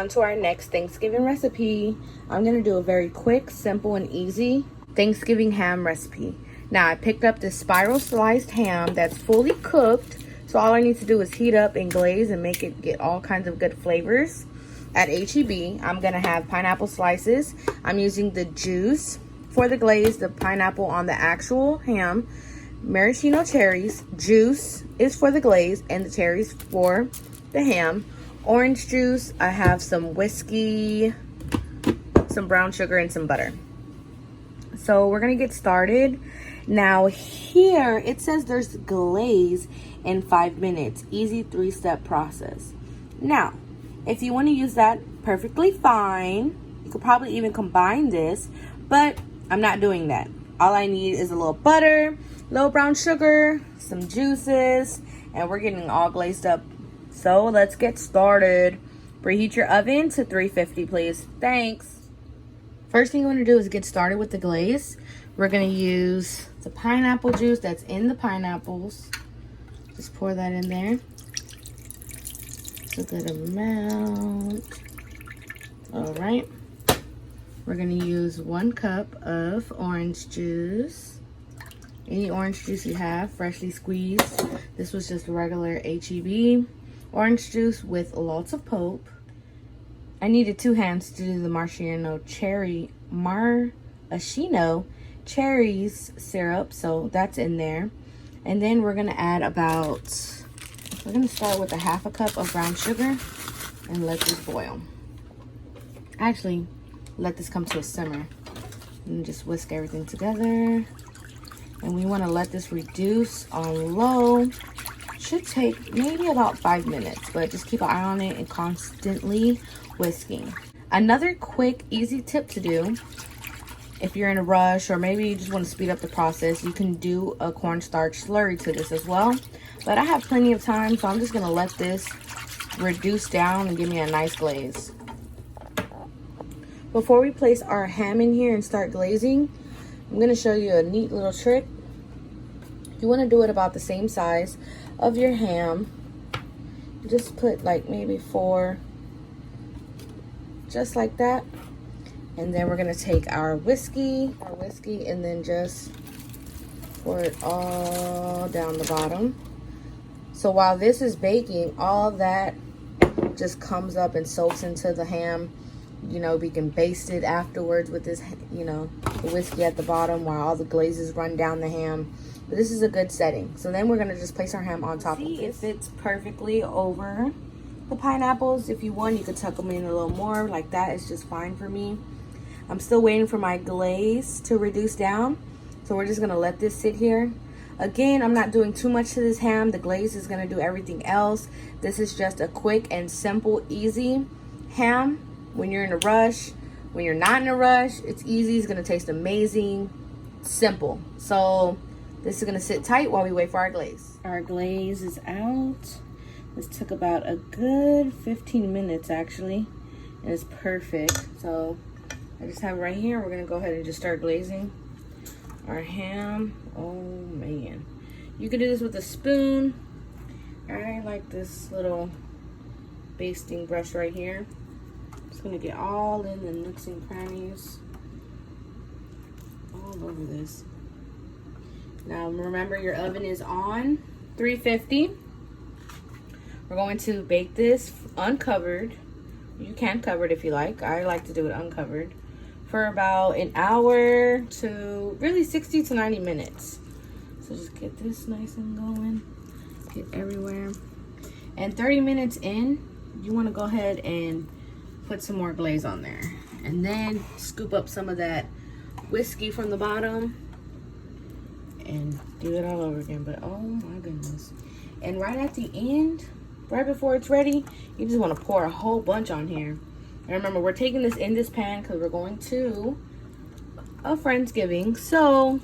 on to our next Thanksgiving recipe. I'm gonna do a very quick, simple, and easy Thanksgiving ham recipe. Now, I picked up this spiral sliced ham that's fully cooked. So all I need to do is heat up and glaze and make it get all kinds of good flavors. At H-E-B, I'm gonna have pineapple slices. I'm using the juice for the glaze, the pineapple on the actual ham. Maraschino cherries, juice is for the glaze and the cherries for the ham. Orange juice, I have some whiskey, some brown sugar, and some butter. So we're gonna get started. Now here, it says there's glaze in 5 minutes. Easy 3-step process. Now, if you wanna use that, perfectly fine. You could probably even combine this, but I'm not doing that. All I need is a little butter, little brown sugar, some juices, and we're getting all glazed up. So let's get started. Preheat your oven to 350, please. Thanks. First thing you want to do is get started with the glaze. We're going to use the pineapple juice that's in the pineapples. Just pour that in there. It's a good amount. All right. We're going to use 1 cup of orange juice. Any orange juice you have, freshly squeezed. This was just regular H-E-B orange juice with lots of pulp. I needed 2 hands to do the Maraschino cherries syrup, so that's in there. And then we're gonna add we're gonna start with 1/2 cup of brown sugar and let this boil. Actually, let this come to a simmer. And just whisk everything together. And we wanna let this reduce on low. Should take maybe about 5 minutes, but just keep an eye on it and constantly whisking. Another quick, easy tip to do, if you're in a rush or maybe you just want to speed up the process, you can do a cornstarch slurry to this as well. But I have plenty of time, so I'm just gonna let this reduce down and give me a nice glaze. Before we place our ham in here and start glazing, I'm gonna show you a neat little trick. You wanna do it about the same size of your ham. Just put like maybe 4, just like that. And then we're gonna take our whiskey and then just pour it all down the bottom. So while this is baking, all that just comes up and soaks into the ham. You know, we can baste it afterwards with this, you know, the whiskey at the bottom while all the glazes run down the ham. But this is a good setting. So then we're gonna just place our ham on top of this. It fits perfectly over the pineapples. If you want, you could tuck them in a little more like that. It's just fine for me. I'm still waiting for my glaze to reduce down. So we're just gonna let this sit here. Again, I'm not doing too much to this ham. The glaze is gonna do everything else. This is just a quick and simple, easy ham. When you're in a rush, when you're not in a rush, it's easy. It's gonna taste amazing, simple. So this is gonna sit tight while we wait for our glaze. Our glaze is out. This took about a good 15 minutes actually, and it's perfect. So I just have it right here. We're gonna go ahead and just start glazing our ham. Oh man. You can do this with a spoon. I like this little basting brush right here. Just gonna get all in the nooks and crannies all over this. Now remember, your oven is on 350. We're going to bake this uncovered. You can cover it if you like. I like to do it uncovered for about an hour to really 60 to 90 minutes. So just get this nice and going, get everywhere. And 30 minutes in, you want to go ahead and put some more glaze on there, and then scoop up some of that whiskey from the bottom and do it all over again. But oh my goodness. And right at the end, right before it's ready, you just want to pour a whole bunch on here. And remember, we're taking this in this pan because we're going to a Friendsgiving. So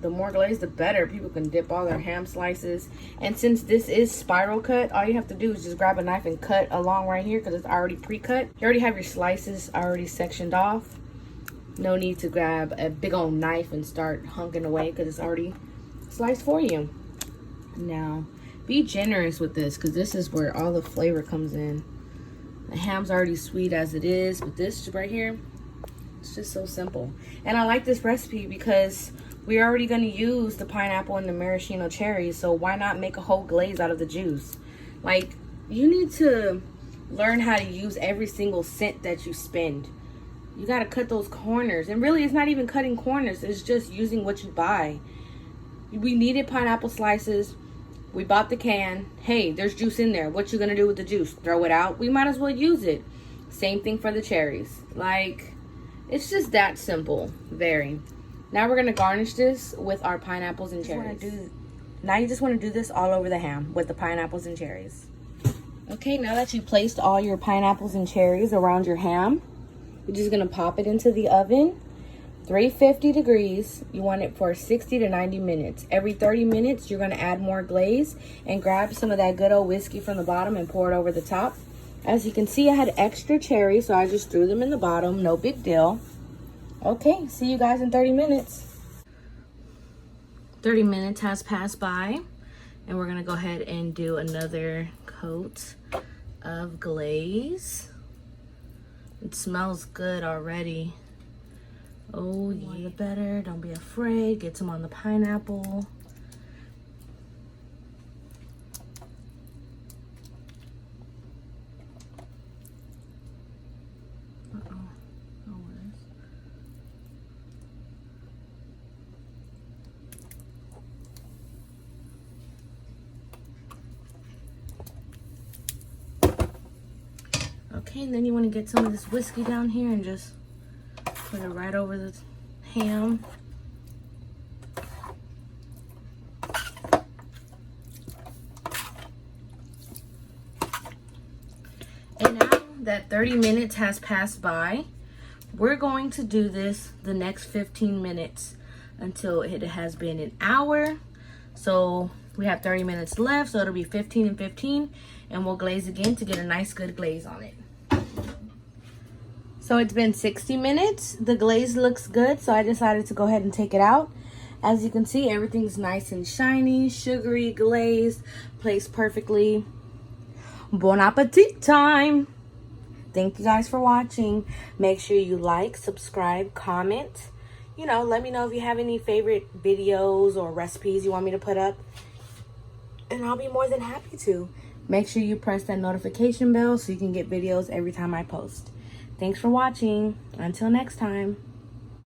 the more glaze, the better. People can dip all their ham slices. And since this is spiral cut, all you have to do is just grab a knife and cut along right here because it's already pre-cut. You already have your slices already sectioned off. No need to grab a big old knife and start hunking away because it's already sliced for you. Now, be generous with this because this is where all the flavor comes in. The ham's already sweet as it is, but this right here, it's just so simple. And I like this recipe because we're already going to use the pineapple and the maraschino cherries, so why not make a whole glaze out of the juice? Like, you need to learn how to use every single cent that you spend. You got to cut those corners. And really, it's not even cutting corners. It's just using what you buy. We needed pineapple slices. We bought the can. Hey, there's juice in there. What you going to do with the juice? Throw it out? We might as well use it. Same thing for the cherries. Like, it's just that simple. Very. Now we're going to garnish this with our pineapples and cherries. Now you just want to do this all over the ham with the pineapples and cherries. Okay, now that you've placed all your pineapples and cherries around your ham, you're just going to pop it into the oven. 350 degrees. You want it for 60 to 90 minutes. Every 30 minutes, you're going to add more glaze and grab some of that good old whiskey from the bottom and pour it over the top. As you can see, I had extra cherries, so I just threw them in the bottom. No big deal. Okay, see you guys in 30 minutes. 30 minutes has passed by, and we're going to go ahead and do another coat of glaze. It smells good already. Oh, yeah, better. Don't be afraid. Get some on the pineapple. Okay, and then you want to get some of this whiskey down here and just put it right over the ham. And now that 30 minutes has passed by, we're going to do this the next 15 minutes until it has been an hour. So we have 30 minutes left, so it'll be 15 and 15, and we'll glaze again to get a nice good glaze on it. So it's been 60 minutes. The glaze looks good, so I decided to go ahead and take it out. As you can see, everything's nice and shiny, sugary, glazed, placed perfectly. Bon appetit time! Thank you guys for watching. Make sure you like, subscribe, comment. You know, let me know if you have any favorite videos or recipes you want me to put up, and I'll be more than happy to. Make sure you press that notification bell so you can get videos every time I post. Thanks for watching. Until next time.